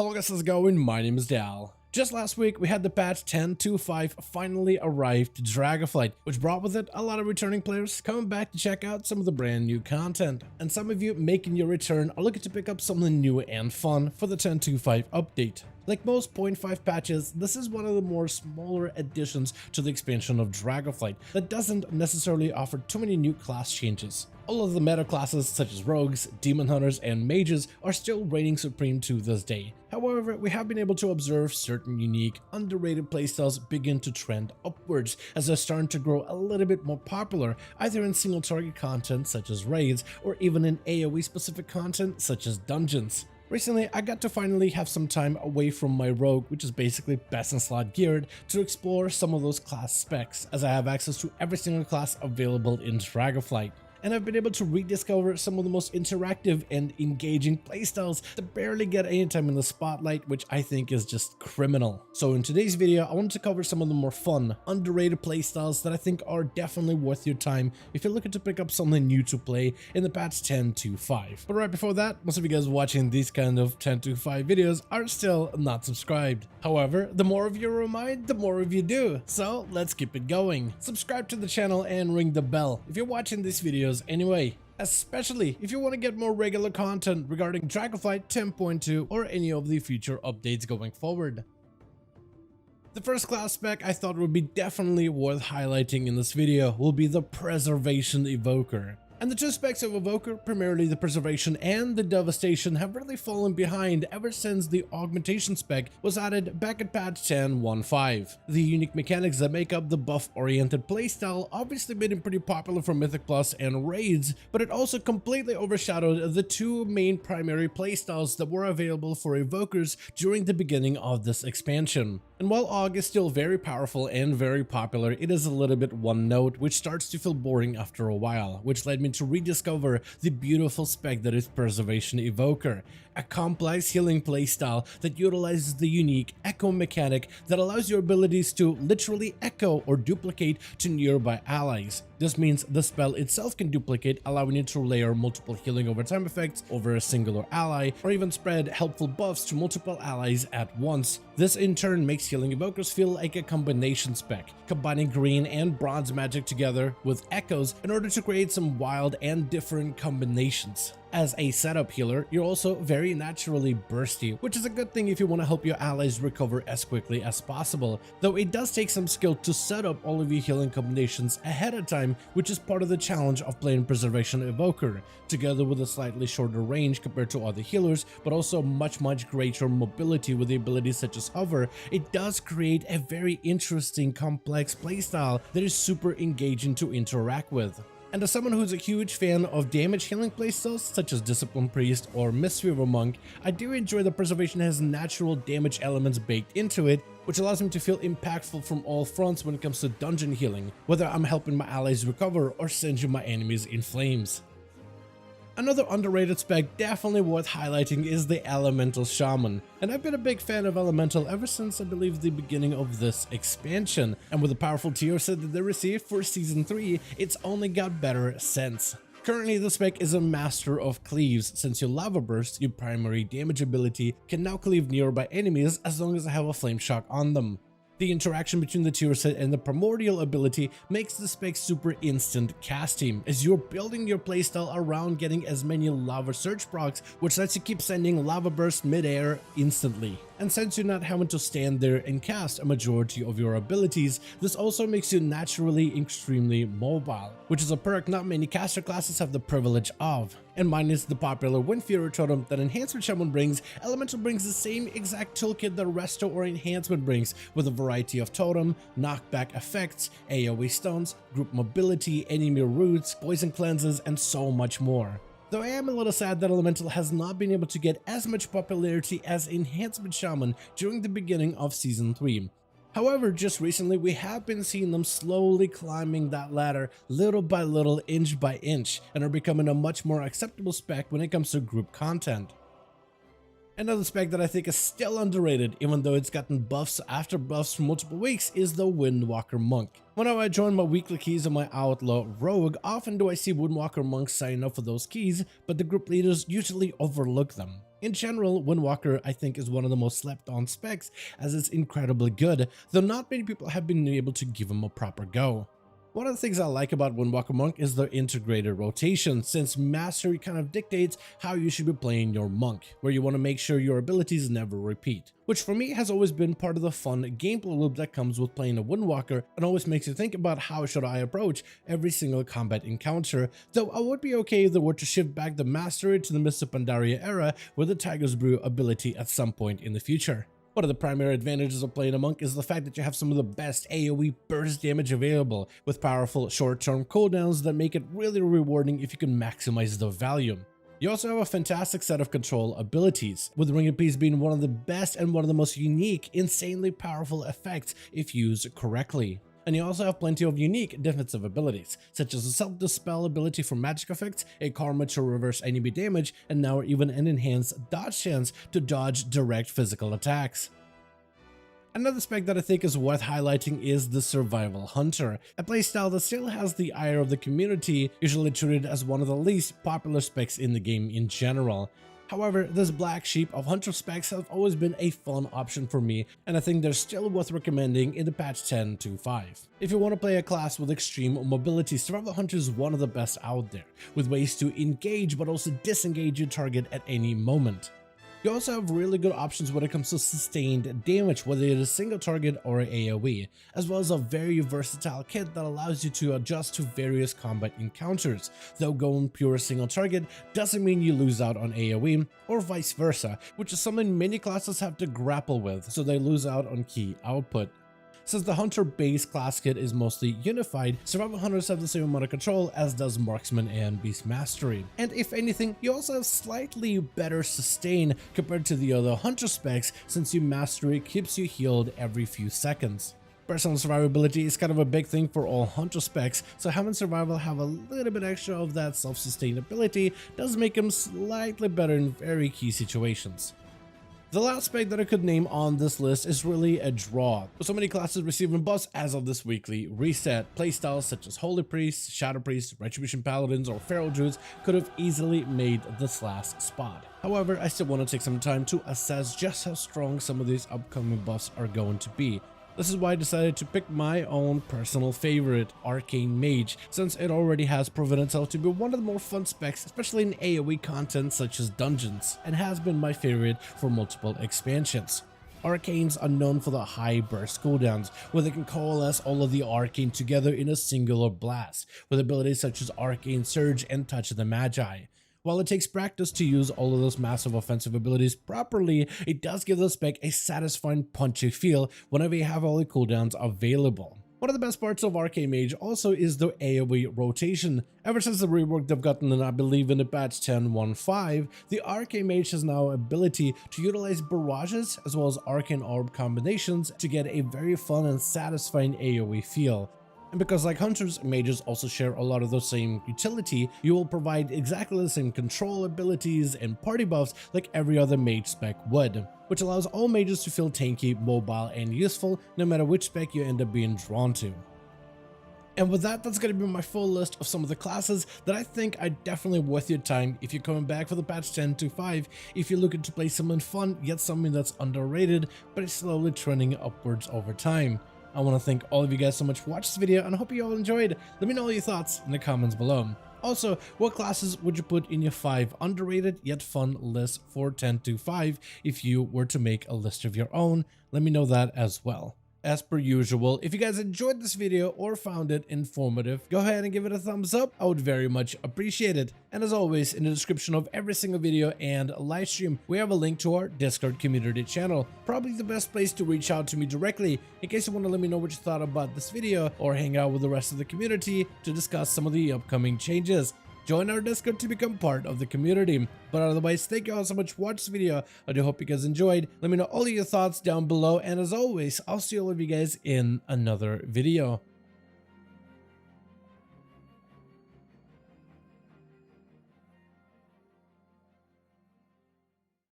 Hello guys, how's it going? My name is Dal. Just last week, we had the patch 10.2.5 finally arrive to Dragonflight, which brought with it a lot of returning players coming back to check out some of the brand new content. And some of you making your return are looking to pick up something new and fun for the 10.2.5 update. Like most 0.5 patches, this is one of the more smaller additions to the expansion of Dragonflight that doesn't necessarily offer too many new class changes. All of the meta classes such as rogues, demon hunters, and mages are still reigning supreme to this day. However, we have been able to observe certain unique, underrated playstyles begin to trend upwards as they're starting to grow a little bit more popular, either in single target content such as raids or even in AoE specific content such as dungeons. Recently, I got to finally have some time away from my rogue, which is basically best in slot geared, to explore some of those class specs, as I have access to every single class available in Dragonflight. And I've been able to rediscover some of the most interactive and engaging playstyles that barely get any time in the spotlight, which I think is just criminal. So in today's video, I wanted to cover some of the more fun, underrated playstyles that I think are definitely worth your time if you're looking to pick up something new to play in the patch 10.2.5. But right before that, most of you guys watching these kind of 10.2.5 videos are still not subscribed. However, the more of you remind, the more of you do. So let's keep it going. Subscribe to the channel and ring the bell if you're watching these videos anyway, especially if you want to get more regular content regarding Dragonflight 10.2 or any of the future updates going forward. The first class spec I thought would be definitely worth highlighting in this video will be the Preservation Evoker. And the two specs of Evoker, primarily the Preservation and the Devastation, have really fallen behind ever since the Augmentation spec was added back at patch 10.1.5. The unique mechanics that make up the buff-oriented playstyle obviously made it pretty popular for Mythic Plus and raids, but it also completely overshadowed the two main primary playstyles that were available for Evokers during the beginning of this expansion. And while Aug is still very powerful and very popular, it is a little bit one note, which starts to feel boring after a while, which led me to rediscover the beautiful spec that is Preservation Evoker, a complex healing playstyle that utilizes the unique echo mechanic that allows your abilities to literally echo or duplicate to nearby allies. This means the spell itself can duplicate, allowing you to layer multiple healing over time effects over a singular ally, or even spread helpful buffs to multiple allies at once. This in turn makes healing evokers feel like a combination spec, combining green and bronze magic together with echoes in order to create some wild and different combinations. As a setup healer, you're also very naturally bursty, which is a good thing if you want to help your allies recover as quickly as possible, though it does take some skill to set up all of your healing combinations ahead of time, which is part of the challenge of playing Preservation Evoker, together with a slightly shorter range compared to other healers, but also much greater mobility with the abilities such as Hover. It does create a very interesting, complex playstyle that is super engaging to interact with. And as someone who's a huge fan of damage healing playstyles such as Discipline Priest or Mistweaver Monk, I do enjoy that Preservation has natural damage elements baked into it, which allows me to feel impactful from all fronts when it comes to dungeon healing, whether I'm helping my allies recover or singeing my enemies in flames. Another underrated spec definitely worth highlighting is the Elemental Shaman, and I've been a big fan of Elemental ever since I believe the beginning of this expansion, and with the powerful tier set that they received for Season 3, it's only got better since. Currently, the spec is a Master of Cleaves, since your Lava Burst, your primary damage ability, can now cleave nearby enemies as long as they have a Flame Shock on them. The interaction between the tier set and the primordial ability makes the spec super instant casting, as you're building your playstyle around getting as many lava surge procs, which lets you keep sending lava bursts mid-air instantly. And since you're not having to stand there and cast a majority of your abilities, this also makes you naturally extremely mobile, which is a perk not many caster classes have the privilege of. And minus the popular Wind Fury totem that Enhancement Shaman brings, Elemental brings the same exact toolkit that Resto or Enhancement brings, with a variety of totem, knockback effects, AoE stuns, group mobility, enemy roots, poison cleanses, and so much more. Though I am a little sad that Elemental has not been able to get as much popularity as Enhancement Shaman during the beginning of Season 3. However, just recently we have been seeing them slowly climbing that ladder little by little, inch by inch, and are becoming a much more acceptable spec when it comes to group content. Another spec that I think is still underrated, even though it's gotten buffs after buffs for multiple weeks, is the Windwalker Monk. Whenever I join my weekly keys on my Outlaw rogue, often do I see Windwalker Monks signing up for those keys, but the group leaders usually overlook them. In general, Windwalker I think is one of the most slept on specs, as it's incredibly good, though not many people have been able to give him a proper go. One of the things I like about Windwalker Monk is the integrated rotation, since mastery kind of dictates how you should be playing your monk, where you want to make sure your abilities never repeat, which for me has always been part of the fun gameplay loop that comes with playing a Windwalker and always makes you think about how should I approach every single combat encounter, though I would be okay if they were to shift back the mastery to the Mist of Pandaria era with the Tiger's Brew ability at some point in the future. One of the primary advantages of playing a monk is the fact that you have some of the best AoE burst damage available, with powerful short-term cooldowns that make it really rewarding if you can maximize the value. You also have a fantastic set of control abilities, with Ring of Peace being one of the best and one of the most unique, insanely powerful effects if used correctly. And you also have plenty of unique defensive abilities, such as a self-dispel ability for magic effects, a karma to reverse enemy damage, and now even an enhanced dodge chance to dodge direct physical attacks. Another spec that I think is worth highlighting is the Survival Hunter, a playstyle that still has the ire of the community, usually treated as one of the least popular specs in the game in general. However, this black sheep of hunter specs have always been a fun option for me, and I think they're still worth recommending in the patch 10.2.5. If you want to play a class with extreme mobility, Survival Hunter is one of the best out there, with ways to engage but also disengage your target at any moment. You also have really good options when it comes to sustained damage, whether it is single target or AoE, as well as a very versatile kit that allows you to adjust to various combat encounters, though going pure single target doesn't mean you lose out on AoE, or vice versa, which is something many classes have to grapple with, so they lose out on key output. Since the Hunter base class kit is mostly unified, Survival Hunters have the same amount of control as does Marksman and Beast Mastery. And if anything, you also have slightly better sustain compared to the other Hunter specs, since your Mastery keeps you healed every few seconds. Personal survivability is kind of a big thing for all Hunter specs, so having Survival have a little bit extra of that self-sustainability does make them slightly better in very key situations. The last spec that I could name on this list is really a draw, with so many classes receiving buffs as of this weekly reset. Playstyles such as Holy Priests, Shadow Priests, Retribution Paladins, or Feral Druids could have easily made this last spot. However, I still want to take some time to assess just how strong some of these upcoming buffs are going to be. This is why I decided to pick my own personal favorite, Arcane Mage, since it already has proven itself to be one of the more fun specs, especially in AoE content such as dungeons, and has been my favorite for multiple expansions. Arcanes are known for the high burst cooldowns, where they can coalesce all of the arcane together in a singular blast, with abilities such as Arcane Surge and Touch of the Magi. While it takes practice to use all of those massive offensive abilities properly, it does give the spec a satisfying punchy feel whenever you have all the cooldowns available. One of the best parts of Arcane Mage also is the AoE rotation. Ever since the rework they've gotten, and I believe in the patch 10.1.5, the Arcane Mage has now ability to utilize barrages as well as Arcane Orb combinations to get a very fun and satisfying AoE feel. And because like Hunters, Mages also share a lot of the same utility, you will provide exactly the same control abilities and party buffs like every other Mage spec would, which allows all Mages to feel tanky, mobile, and useful no matter which spec you end up being drawn to. And with that, that's going to be my full list of some of the classes that I think are definitely worth your time if you're coming back for the patch 10.2.5, if you're looking to play something fun, yet something that's underrated, but is slowly trending upwards over time. I want to thank all of you guys so much for watching this video, and I hope you all enjoyed. Let me know all your thoughts in the comments below. Also, what classes would you put in your 5 underrated yet fun list for 10.2.5 if you were to make a list of your own? Let me know that as well. As per usual, if you guys enjoyed this video or found it informative, go ahead and give it a thumbs up. I would very much appreciate it. And as always, in the description of every single video and live stream, we have a link to our Discord community channel. Probably the best place to reach out to me directly in case you want to let me know what you thought about this video or hang out with the rest of the community to discuss some of the upcoming changes. Join our Discord to become part of the community. But otherwise, thank you all so much for watching this video. I do hope you guys enjoyed. Let me know all of your thoughts down below. And as always, I'll see all of you guys in another video.